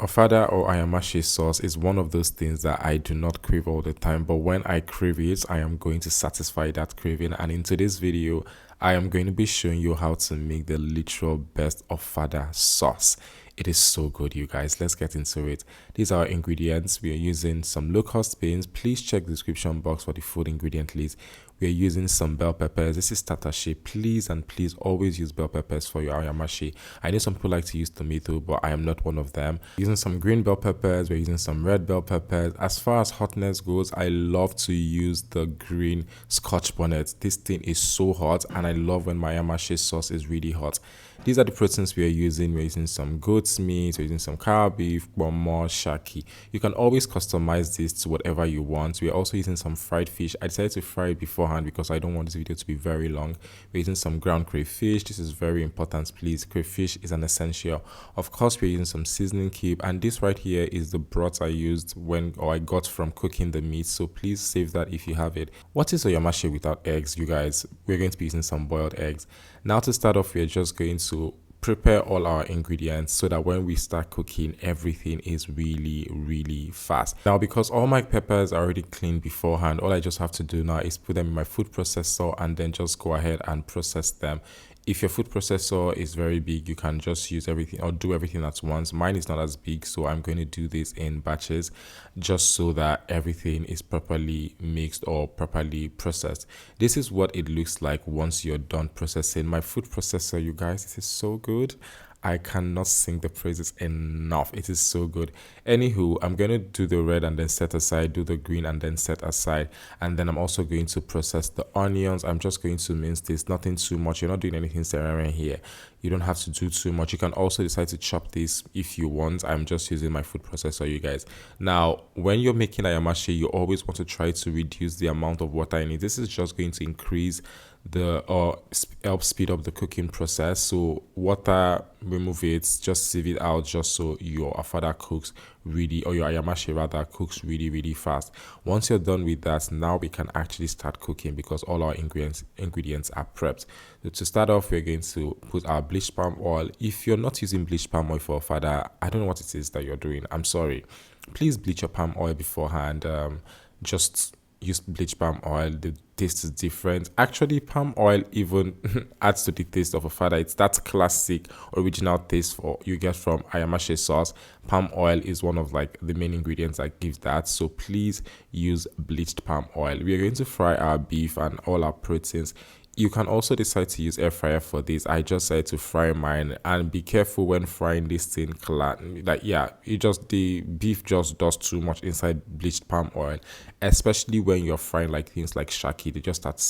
Ofada or Ayamase sauce is one of those things that I do not crave all the time, but when I crave it, I am going to satisfy that craving. And in today's video, I am going to be showing you how to make the literal best Ofada sauce. It is so good, you guys. Let's get into it. These are our ingredients. We are using some Locust beans. Please check the description box for the food ingredient list. We are using some bell peppers. This is Tatashe. Please and please always use bell peppers for your Ayamase. I know some people like to use tomato, but I am not one of them. Using some green bell peppers. We're using some red bell peppers. As far as hotness goes, I love to use the green scotch bonnet. This thing is so hot, and I love when my Ayamase sauce is really hot. These are the proteins we are using. We're using some goat's meat, we're using some cow beef, Ponmon, Shaki. You can always customize this to whatever you want. We're also using some fried fish. I decided to fry it beforehand because I don't want this video to be very long. We're using some ground crayfish. This is very important, please. Crayfish is an essential. Of course, we're using some seasoning cube, and this right here is the broth I used I got from cooking the meat, so please save that if you have it. What is Ayamase without eggs, you guys? We're going to be using some boiled eggs. Now to start off, we're just going to prepare all our ingredients so that when we start cooking, everything is really fast. Now, because all my peppers are already cleaned beforehand, all I just have to do now is put them in my food processor and then just go ahead and process them. If your food processor is very big, you can just use everything or do everything at once. Mine is not as big, so I'm going to do this in batches just so that everything is properly mixed or properly processed. This is what it looks like once you're done processing. My food processor, you guys, this is so good. I cannot sing the praises enough. It is so good. Anywho, I'm going to do the red and then set aside, do the green and then set aside. And then I'm also going to process the onions. I'm just going to mince this, nothing too much. You're not doing anything ceremony here. You don't have to do too much. You can also decide to chop this if you want. I'm just using my food processor, you guys. Now, when you're making Ayamase, you always want to try to reduce the amount of water in it. This is just going to increase help speed up the cooking process. So water, remove it, just sieve it out just so your Ofada cooks really, or your Ayamase rather, cooks really fast. Once you're done with that, now we can actually start cooking because all our ingredients are prepped. So to start off, we're going to put our bleached palm oil. If you're not using bleached palm oil for Ofada, I don't know what it is that you're doing. I'm sorry. Please bleach your palm oil beforehand. Just use bleached palm oil. The taste is different. Actually, palm oil even adds to the taste of Ofada. It's that classic original taste you get from Ayamase sauce. Palm oil is one of like the main ingredients that gives that, so please use bleached palm oil. We are going to fry our beef and all our proteins. You can also decide to use air fryer for this. I just decided to fry mine, and be careful when frying this thing. The beef just does too much inside bleached palm oil, especially when you're frying like things like Shaki. They just start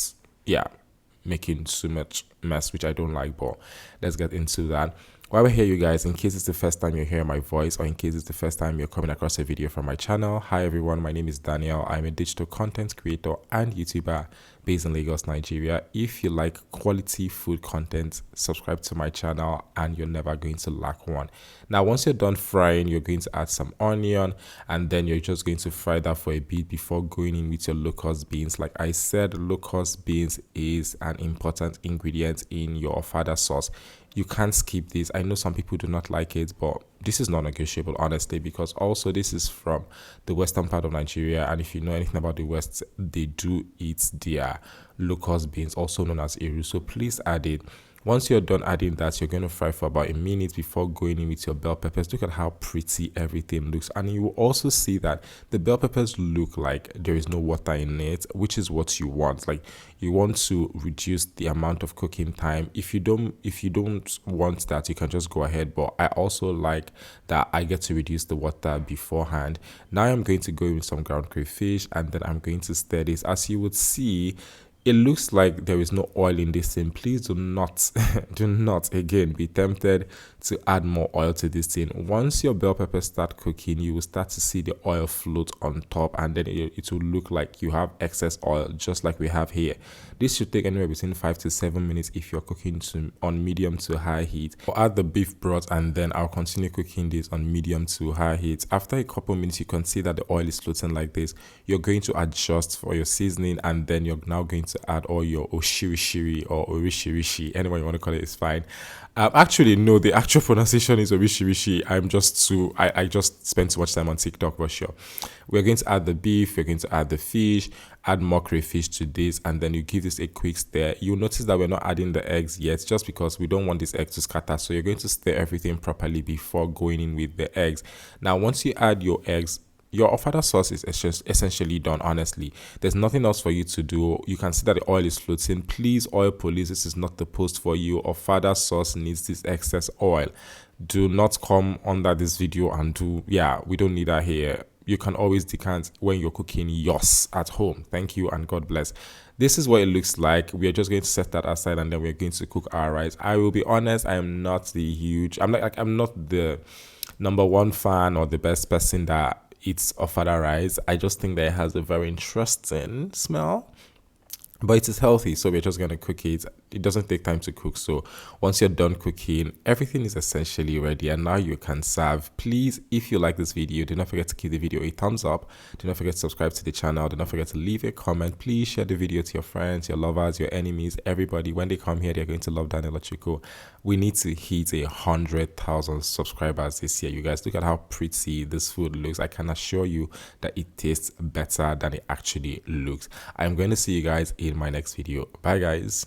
making too much mess, which I don't like, but let's get into that. While we're here, you guys, in case it's the first time you're hearing my voice, or in case it's the first time you're coming across a video from my channel, hi everyone, my name is Daniel. I'm a digital content creator and YouTuber based in Lagos, Nigeria. If you like quality food content, subscribe to my channel and you're never going to lack one. Now, once you're done frying, you're going to add some onion, and then you're just going to fry that for a bit before going in with your locust beans. Like I said, locust beans is an important ingredient in your Ofada sauce. You can't skip this. I know some people do not like it, but this is not negotiable, honestly, because also this is from the western part of Nigeria, and if you know anything about the West, they do eat their locust beans, also known as eru, so please add it. Once you're done adding that, you're going to fry for about a minute before going in with your bell peppers. Look at how pretty everything looks, and you will also see that the bell peppers look like there is no water in it, which is what you want. Like, you want to reduce the amount of cooking time. If you don't want that, you can just go ahead, but I also like that I get to reduce the water beforehand. Now I'm going to go in with some ground crayfish, and then I'm going to stir this. As you would see, it looks like there is no oil in this thing. Please do not again be tempted to add more oil to this thing. Once your bell peppers start cooking, you will start to see the oil float on top, and then it will look like you have excess oil, just like we have here. This should take anywhere between 5 to 7 minutes if you're cooking on medium to high heat. I'll add the beef broth, and then I'll continue cooking this on medium to high heat. After a couple minutes, you can see that the oil is floating like this. You're going to adjust for your seasoning, and then you're now going to add all your oshirishiri or orishirishi, anyone you want to call it is fine. Actually, no, the actual pronunciation is orishirishi. I just spent too much time on TikTok, for sure. We're going to add the beef, we're going to add the fish, add more crayfish to this, and then you give this a quick stir. You'll notice that we're not adding the eggs yet, just because we don't want this egg to scatter. So you're going to stir everything properly before going in with the eggs. Now, once you add your eggs, your Ofada sauce is essentially done. Honestly, there's nothing else for you to do. You can see that the oil is floating. Please, oil police, this is not the post for you. Ofada sauce needs this excess oil. Do not come under this video and we don't need that here. You can always decant when you're cooking yours at home. Thank you and God bless. This is what it looks like. We are just going to set that aside and then we're going to cook our rice. I will be honest, I'm not the number one fan or the best person that eats Ofada rice. I just think that it has a very interesting smell, but it is healthy, so we're just going to cook it. It doesn't take time to cook, so once you're done cooking, everything is essentially ready and now you can serve. Please, if you like this video, do not forget to give the video a thumbs up. Do not forget to subscribe to the channel. Do not forget to leave a comment. Please share the video to your friends, your lovers, your enemies, everybody. When they come here, they're going to love Daniel Chico. We need to hit 100,000 subscribers this year. You guys, look at how pretty this food looks. I can assure you that it tastes better than it actually looks. I'm going to see you guys in my next video. Bye guys.